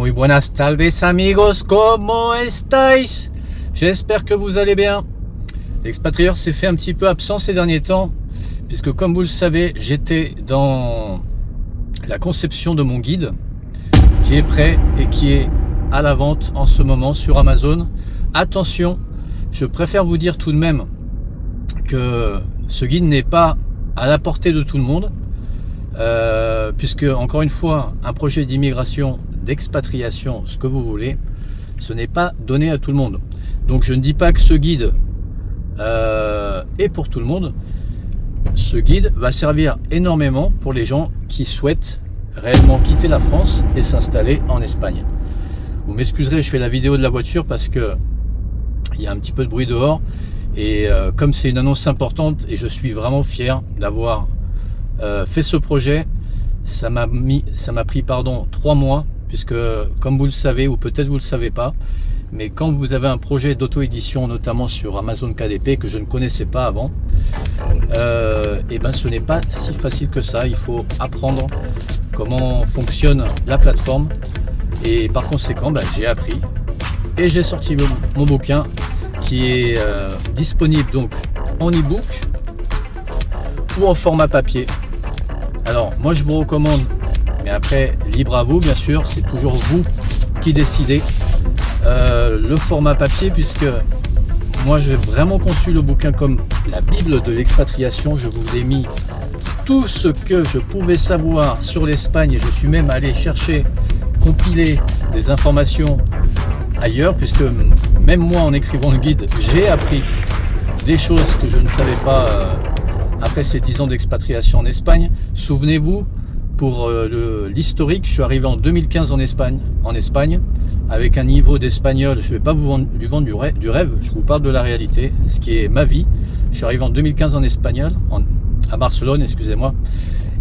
muy buenas tardes amigos, ¿cómo estáis? J'espère que vous allez bien. L'expatrieur s'est fait un petit peu absent ces derniers temps, puisque comme vous le savez, j'étais dans la conception de mon guide, qui est prêt et qui est à la vente en ce moment sur Amazon. Attention, je préfère vous dire tout de même que ce guide n'est pas à la portée de tout le monde, puisque encore une fois, un projet d'immigration, d'expatriation, ce que vous voulez, ce n'est pas donné à tout le monde. Donc je ne dis pas que ce guide est pour tout le monde. Ce guide va servir énormément pour les gens qui souhaitent réellement quitter la France et s'installer en Espagne. Vous m'excuserez, je fais la vidéo de la voiture parce que il y a un petit peu de bruit dehors, et comme c'est une annonce importante et je suis vraiment fier d'avoir fait ce projet, ça m'a pris 3 mois, puisque comme vous le savez, ou peut-être vous le savez pas, mais quand vous avez un projet d'auto-édition, notamment sur Amazon KDP, que je ne connaissais pas avant, et ben ce n'est pas si facile que ça. Il faut apprendre comment fonctionne la plateforme, et par conséquent j'ai appris et j'ai sorti mon bouquin qui est disponible donc en e-book ou en format papier. Alors moi je vous recommande, mais après libre à vous bien sûr, c'est toujours vous qui décidez, le format papier, puisque moi j'ai vraiment conçu le bouquin comme la Bible de l'expatriation. Je vous ai mis tout ce que je pouvais savoir sur l'Espagne, et je suis même allé chercher, compiler des informations ailleurs, puisque même moi en écrivant le guide, j'ai appris des choses que je ne savais pas après ces 10 ans d'expatriation en Espagne. Souvenez-vous, pour l'historique, je suis arrivé en 2015 en Espagne, avec un niveau d'espagnol. Je ne vais pas vous vendre du rêve, je vous parle de la réalité, ce qui est ma vie. Je suis arrivé en 2015 en espagnol, à Barcelone, excusez-moi,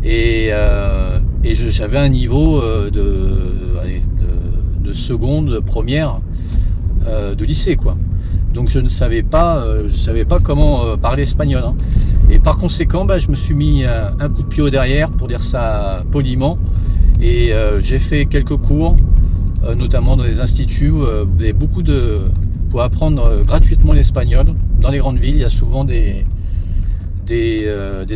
et j'avais un niveau de seconde, première, de lycée, quoi. Donc je ne savais pas, comment parler espagnol, hein. Et par conséquent, je me suis mis un coup de pied au derrière, pour dire ça poliment, et j'ai fait quelques cours, notamment dans les instituts. Vous avez beaucoup pour apprendre gratuitement l'espagnol. Dans les grandes villes, il y a souvent des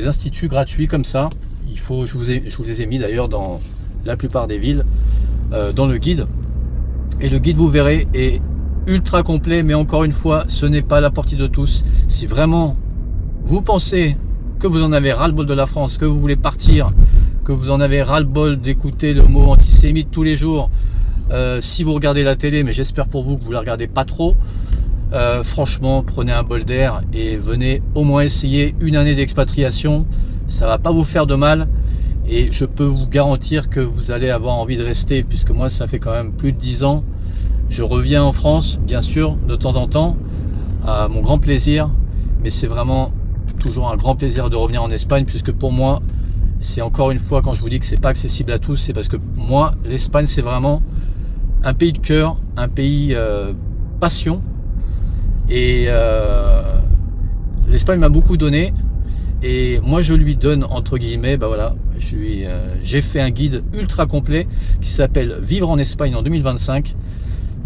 instituts gratuits comme ça. Je vous les ai mis d'ailleurs dans la plupart des villes, dans le guide. Et le guide, vous verrez, est ultra complet, mais encore une fois, ce n'est pas à la portée de tous. Si vraiment vous pensez que vous en avez ras-le-bol de la France, que vous voulez partir, que vous en avez ras-le-bol d'écouter le mot antisémite tous les jours, si vous regardez la télé, mais j'espère pour vous que vous la regardez pas trop, franchement, prenez un bol d'air et venez au moins essayer une année d'expatriation. Ça va pas vous faire de mal, et je peux vous garantir que vous allez avoir envie de rester, puisque moi ça fait quand même plus de 10 ans. Je reviens en France, bien sûr, de temps en temps, à mon grand plaisir, mais c'est vraiment toujours un grand plaisir de revenir en Espagne, puisque pour moi, c'est encore une fois, quand je vous dis que c'est pas accessible à tous, c'est parce que moi, l'Espagne, c'est vraiment un pays de cœur, un pays passion, et l'Espagne m'a beaucoup donné, et moi je lui donne, entre guillemets, voilà, j'ai fait un guide ultra complet qui s'appelle Vivre en Espagne en 2025.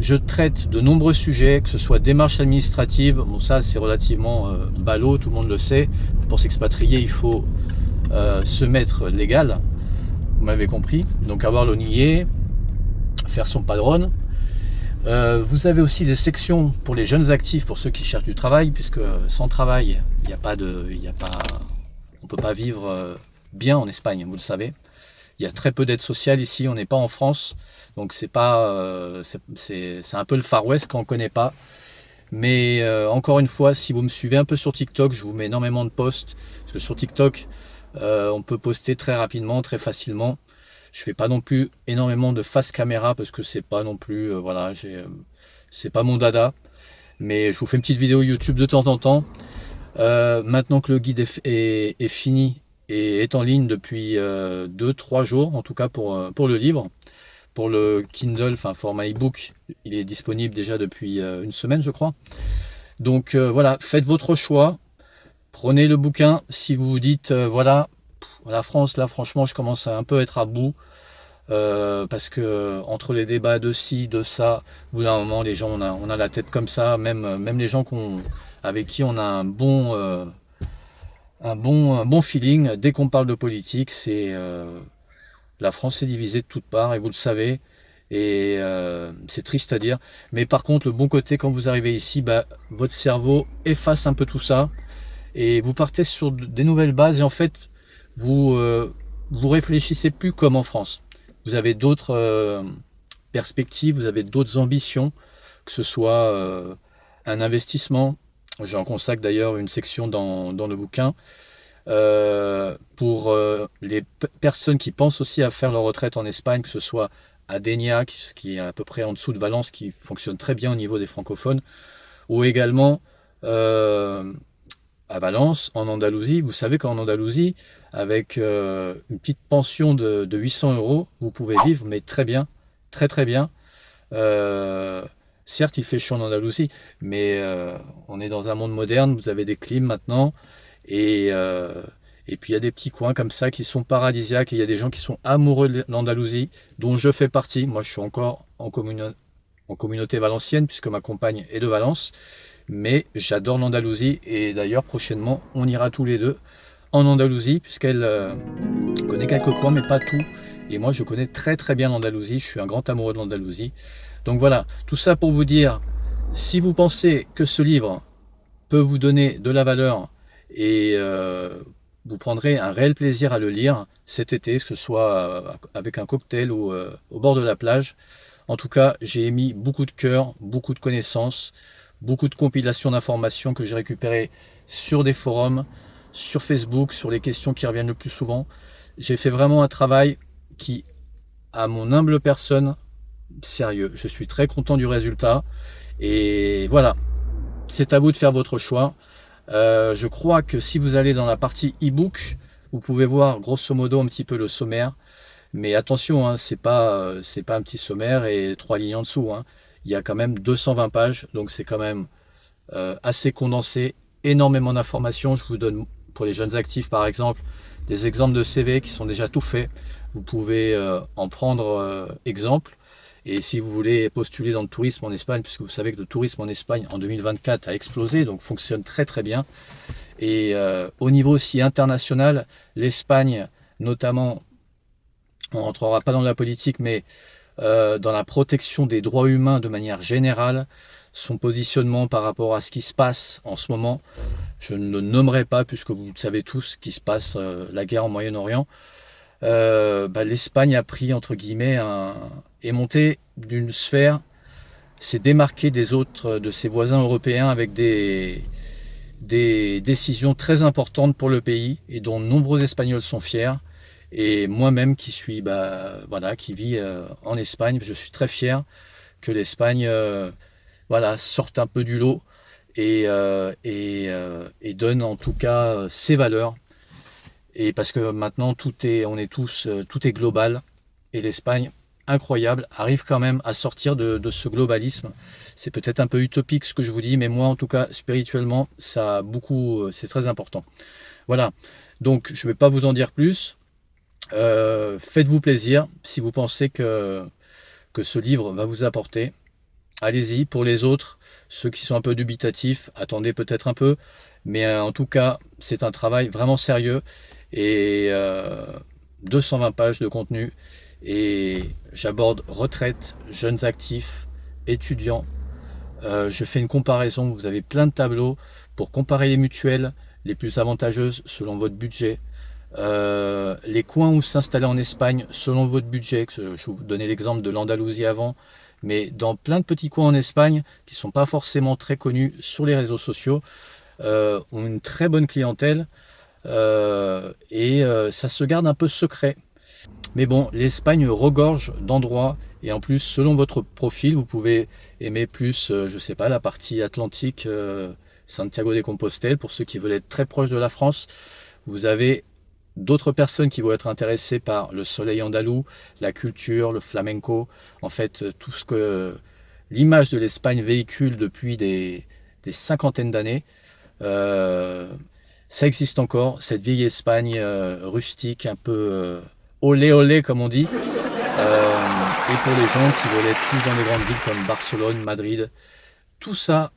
Je traite de nombreux sujets, que ce soit démarches administratives. Bon, ça c'est relativement ballot, tout le monde le sait. Pour s'expatrier, il faut se mettre légal, vous m'avez compris. Donc avoir l'ONIE, faire son padrone. Vous avez aussi des sections pour les jeunes actifs, pour ceux qui cherchent du travail, puisque sans travail, on peut pas vivre bien en Espagne, vous le savez. Il y a très peu d'aide sociale ici, on n'est pas en France, donc c'est un peu le Far West qu'on ne connaît pas. Mais encore une fois, si vous me suivez un peu sur TikTok, je vous mets énormément de posts, parce que sur TikTok, on peut poster très rapidement, très facilement. Je fais pas non plus énormément de face caméra, parce que c'est pas non plus, c'est pas mon dada. Mais je vous fais une petite vidéo YouTube de temps en temps. Maintenant que le guide est fini et est en ligne depuis 2-3 jours, en tout cas pour le livre. Pour le Kindle, enfin format e-book, il est disponible déjà depuis une semaine, je crois. Donc voilà, faites votre choix. Prenez le bouquin. Si vous vous dites, voilà, la France, là, franchement, je commence à un peu être à bout. parce que entre les débats de ci, de ça, au bout d'un moment, les gens, on a la tête comme ça, même les gens avec qui on a un bon feeling, dès qu'on parle de politique, la France est divisée de toutes parts, et vous le savez, et c'est triste à dire. Mais par contre, le bon côté, quand vous arrivez ici, bah, votre cerveau efface un peu tout ça, et vous partez sur des nouvelles bases, et en fait, vous réfléchissez plus comme en France. Vous avez d'autres perspectives, vous avez d'autres ambitions, que ce soit un investissement. J'en consacre d'ailleurs une section dans le bouquin. Pour les personnes qui pensent aussi à faire leur retraite en Espagne, que ce soit à Dénia, qui est à peu près en dessous de Valence, qui fonctionne très bien au niveau des francophones, ou également à Valence, en Andalousie. Vous savez qu'en Andalousie, avec une petite pension de 800 euros, vous pouvez vivre, mais très bien, très très bien. Certes, il fait chaud en Andalousie, mais on est dans un monde moderne, vous avez des clims maintenant, et, euh, et puis il y a des petits coins comme ça qui sont paradisiaques, et il y a des gens qui sont amoureux de l'Andalousie, dont je fais partie. Moi, je suis encore en communauté valencienne, puisque ma compagne est de Valence, mais j'adore l'Andalousie, et d'ailleurs, prochainement, on ira tous les deux en Andalousie, puisqu'elle connaît quelques coins, mais pas tout. Et moi, je connais très très bien l'Andalousie, je suis un grand amoureux de l'Andalousie. Donc voilà, tout ça pour vous dire, si vous pensez que ce livre peut vous donner de la valeur, et vous prendrez un réel plaisir à le lire cet été, que ce soit avec un cocktail ou au bord de la plage. En tout cas, j'ai émis beaucoup de cœur, beaucoup de connaissances, beaucoup de compilations d'informations que j'ai récupérées sur des forums, sur Facebook, sur les questions qui reviennent le plus souvent. J'ai fait vraiment un travail qui, à mon humble personne, sérieux. Je suis très content du résultat. Et voilà, c'est à vous de faire votre choix. Je crois que si vous allez dans la partie e-book, vous pouvez voir grosso modo un petit peu le sommaire. Mais attention, hein, c'est pas un petit sommaire et 3 lignes en dessous, hein. Il y a quand même 220 pages, donc c'est quand même assez condensé, énormément d'informations. Je vous donne, pour les jeunes actifs par exemple, des exemples de CV qui sont déjà tout faits. Vous pouvez en prendre exemple. Et si vous voulez postuler dans le tourisme en Espagne, puisque vous savez que le tourisme en Espagne en 2024 a explosé, donc fonctionne très très bien. Et au niveau aussi international, l'Espagne, notamment, on ne rentrera pas dans la politique, mais dans la protection des droits humains de manière générale, son positionnement par rapport à ce qui se passe en ce moment, je ne le nommerai pas, puisque vous savez tous ce qui se passe, la guerre au Moyen-Orient. L'Espagne a pris, entre guillemets, est montée d'une sphère, s'est démarquée des autres, de ses voisins européens, avec des décisions très importantes pour le pays, et dont de nombreux Espagnols sont fiers. Et moi-même qui suis, qui vis en Espagne, je suis très fier que l'Espagne sorte un peu du lot, et donne en tout cas ses valeurs. Et parce que maintenant tout est global, et l'Espagne, incroyable, arrive quand même à sortir de ce globalisme. C'est peut-être un peu utopique ce que je vous dis, mais moi en tout cas spirituellement, c'est très important. Voilà, donc je ne vais pas vous en dire plus. Faites-vous plaisir si vous pensez que ce livre va vous apporter. Allez-y. Pour les autres, ceux qui sont un peu dubitatifs, attendez peut-être un peu, mais en tout cas, c'est un travail vraiment sérieux, et 220 pages de contenu, et j'aborde retraite, jeunes actifs, étudiants. Je fais une comparaison, vous avez plein de tableaux pour comparer les mutuelles les plus avantageuses selon votre budget, les coins où s'installer en Espagne selon votre budget. Je vous donnais l'exemple de l'Andalousie avant, mais dans plein de petits coins en Espagne qui ne sont pas forcément très connus sur les réseaux sociaux, ont une très bonne clientèle, et ça se garde un peu secret. Mais bon, l'Espagne regorge d'endroits, et en plus, selon votre profil, vous pouvez aimer plus, je sais pas, la partie atlantique, Santiago de Compostelle, pour ceux qui veulent être très proches de la France. Vous avez d'autres personnes qui vont être intéressées par le soleil andalou, la culture, le flamenco, en fait, tout ce que l'image de l'Espagne véhicule depuis des cinquantaines d'années. Ça existe encore, cette vieille Espagne rustique, un peu olé olé comme on dit. Et pour les gens qui veulent être plus dans les grandes villes comme Barcelone, Madrid, tout ça,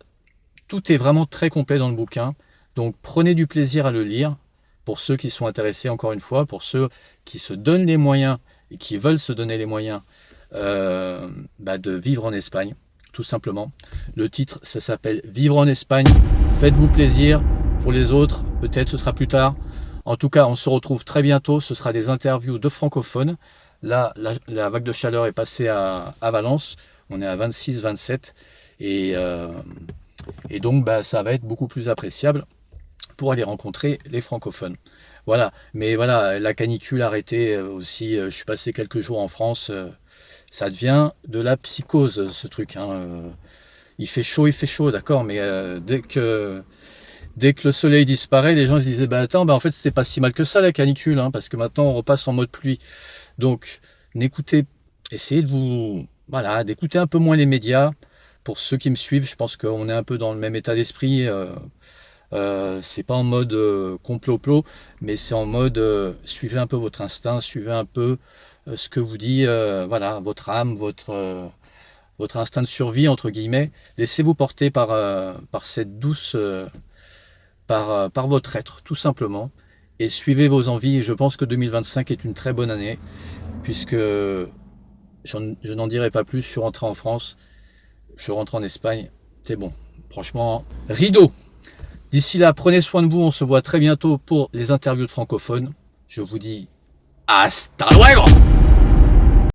tout est vraiment très complet dans le bouquin. Donc prenez du plaisir à le lire. Pour ceux qui sont intéressés, encore une fois, pour ceux qui se donnent les moyens et qui veulent se donner les moyens de vivre en Espagne, tout simplement. Le titre, ça s'appelle Vivre en Espagne. Faites-vous plaisir. Pour les autres, peut-être ce sera plus tard. En tout cas, on se retrouve très bientôt. Ce sera des interviews de francophones. Là, la vague de chaleur est passée à Valence. On est à 26, 27. Et donc, ça va être beaucoup plus appréciable pour aller rencontrer les francophones. Voilà. Mais voilà, la canicule arrêtée aussi. Je suis passé quelques jours en France. Ça devient de la psychose, ce truc. Il fait chaud, d'accord. Mais dès que le soleil disparaît, les gens se disaient, attends, en fait, c'était pas si mal que ça, la canicule. Parce que maintenant, on repasse en mode pluie. Donc, essayez d'écouter un peu moins les médias. Pour ceux qui me suivent, je pense qu'on est un peu dans le même état d'esprit. C'est pas en mode complot, mais c'est en mode suivez un peu votre instinct, suivez un peu ce que vous dit votre âme, votre instinct de survie, entre guillemets. Laissez-vous porter par cette douce, par votre être, tout simplement. Et suivez vos envies. Et je pense que 2025 est une très bonne année, puisque je n'en dirai pas plus. Je suis rentré en France, je rentre en Espagne. C'est bon. Franchement, rideau. D'ici là, prenez soin de vous. On se voit très bientôt pour les interviews de francophones. Je vous dis hasta luego!